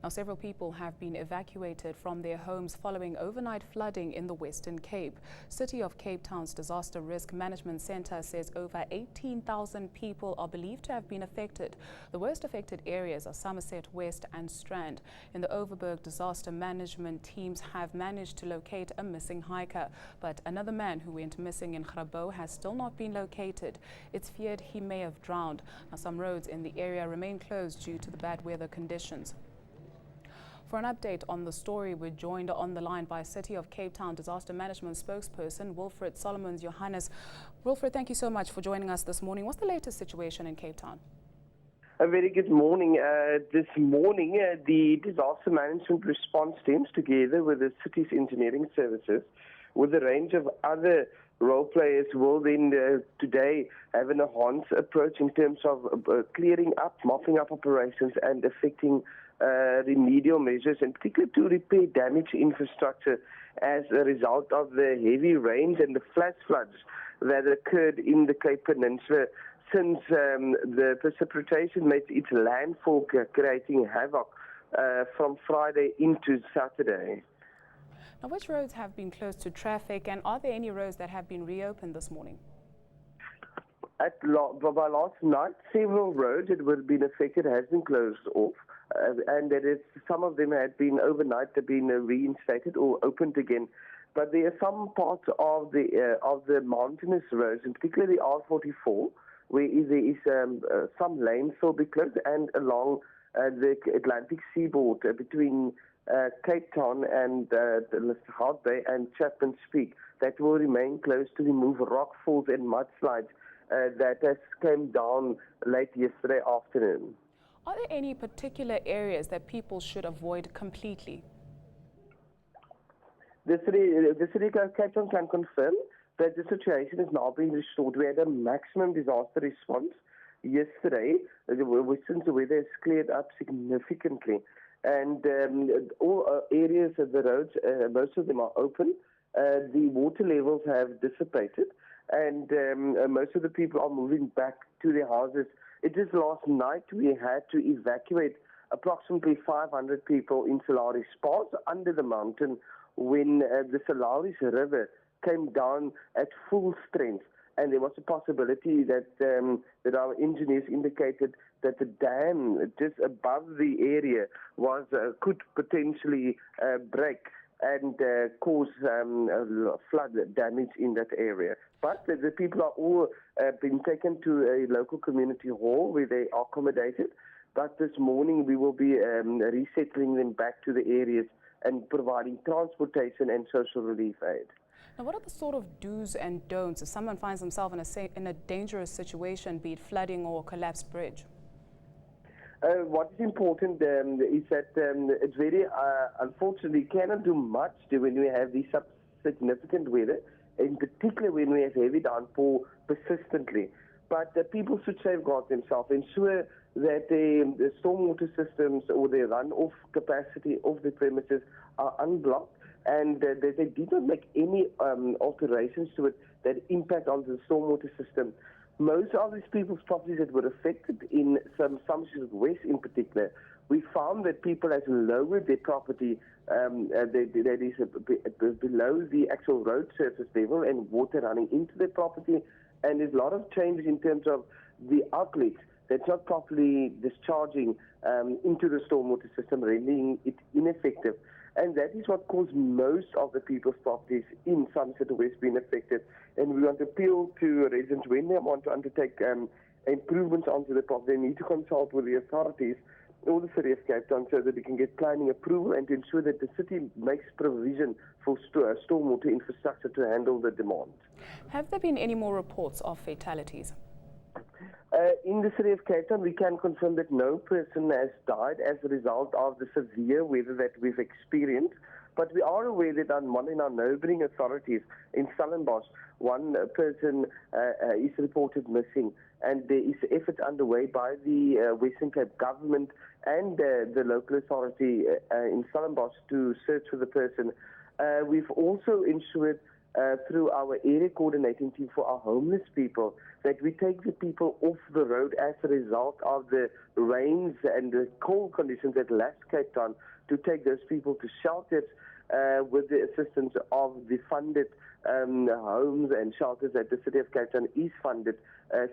Now, several people have been evacuated from their homes following overnight flooding in the Western Cape. City of Cape Town's Disaster Risk Management Centre says over 18,000 people are believed to have been affected. The worst affected areas are Somerset West and Strand. In the Overberg, disaster management teams have managed to locate a missing hiker, but another man who went missing in Grabo has still not been located. It's feared he may have drowned. Now, some roads in the area remain closed due to the bad weather conditions. For an update on the story, we're joined on the line by City of Cape Town Disaster Management spokesperson Wilfred Johannes. Wilfred, thank you so much for joining us this morning. What's the latest situation in Cape Town? A very good morning. This morning, the disaster management response teams, together with the city's engineering services, with a range of other role players, will then today have an enhanced approach in terms of clearing up, mopping up operations and affecting remedial measures, and particularly to repair damaged infrastructure as a result of the heavy rains and the flash floods that occurred in the Cape Peninsula since the precipitation made its landfall, creating havoc from Friday into Saturday. Now, which roads have been closed to traffic, and are there any roads that have been reopened this morning? By last night, several roads that were being affected has been closed off, and that is, some of them had been overnight have been reinstated or opened again. But there are some parts of the mountainous roads, in particular the R44, where there is some lanes will be closed, and along the Atlantic seaboard between Cape Town and Hout Bay and Chapman's Peak, that will remain closed to remove rockfalls and mudslides that has came down late yesterday afternoon. Are there any particular areas that people should avoid completely? The city of Cape Town can confirm that the situation is now being restored. We had a maximum disaster response yesterday, since the weather has cleared up significantly. And all areas of the roads, most of them are open. The water levels have dissipated, and most of the people are moving back to their houses. It is last night we had to evacuate approximately 500 people in Salaris Pass under the mountain when the Salaris River came down at full strength. And there was a possibility that our engineers indicated that the dam just above the area could potentially break and cause flood damage in that area. But the people are all been taken to a local community hall where they are accommodated. But this morning we will be resettling them back to the areas and providing transportation and social relief aid. Now, what are the sort of do's and don'ts if someone finds themselves in a dangerous situation, be it flooding or collapsed bridge? What is important is that it's very unfortunately cannot do much when we have these significant weather, in particular when we have heavy downpour persistently. But people should safeguard themselves, ensure that the stormwater systems or the runoff capacity of the premises are unblocked, and that they did not make any alterations to it that impact on the stormwater system. Most of these people's properties that were affected in Somerset West in particular, we found that people have lowered their property that is below the actual road surface level and water running into their property, and there's a lot of changes in terms of the outlets that's not properly discharging into the stormwater system, rendering it ineffective. And that is what caused most of the people's properties in Somerset West being affected. And we want to appeal to residents when they want to undertake improvements onto the property, they need to consult with the authorities or the City of Cape Town so that they can get planning approval and to ensure that the city makes provision for stormwater infrastructure to handle the demand. Have there been any more reports of fatalities? In the City of Cape Town, we can confirm that no person has died as a result of the severe weather that we've experienced. But we are aware that in our neighbouring authorities in Stellenbosch, one person is reported missing, and there is efforts underway by the Western Cape government and the local authority in Stellenbosch to search for the person. We've also ensured through our area coordinating team for our homeless people, that we take the people off the road as a result of the rains and the cold conditions that left Cape Town, to take those people to shelters with the assistance of the funded homes and shelters that the City of Cape Town is funded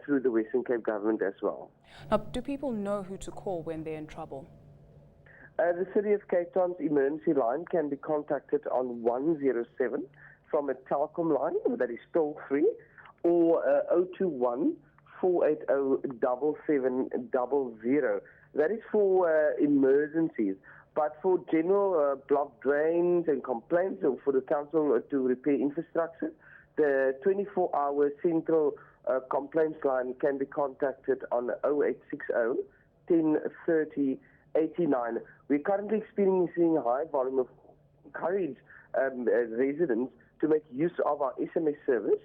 through the Western Cape government as well. Now, do people know who to call when they're in trouble? The City of Cape Town's emergency line can be contacted on 107 from a Telkom line that is toll free, or 021 480 7700. That is for emergencies. But for general blocked drains and complaints, or for the council to repair infrastructure, the 24-hour central complaints line can be contacted on 0860 1030 89. We're currently experiencing a high volume of encourage residents to make use of our SMS service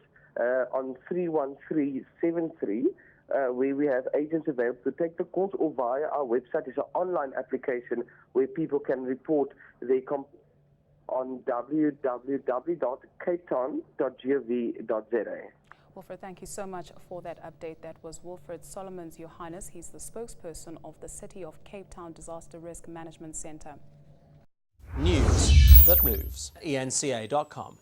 on 31373, where we have agents available to take the calls, or via our website. It's an online application where people can report their complaints on www.capetown.gov.za. Wilfred, thank you so much for that update. That was Wilfred Solomons Johannes. He's the spokesperson of the City of Cape Town Disaster Risk Management Centre. News that moves. eNCA.com.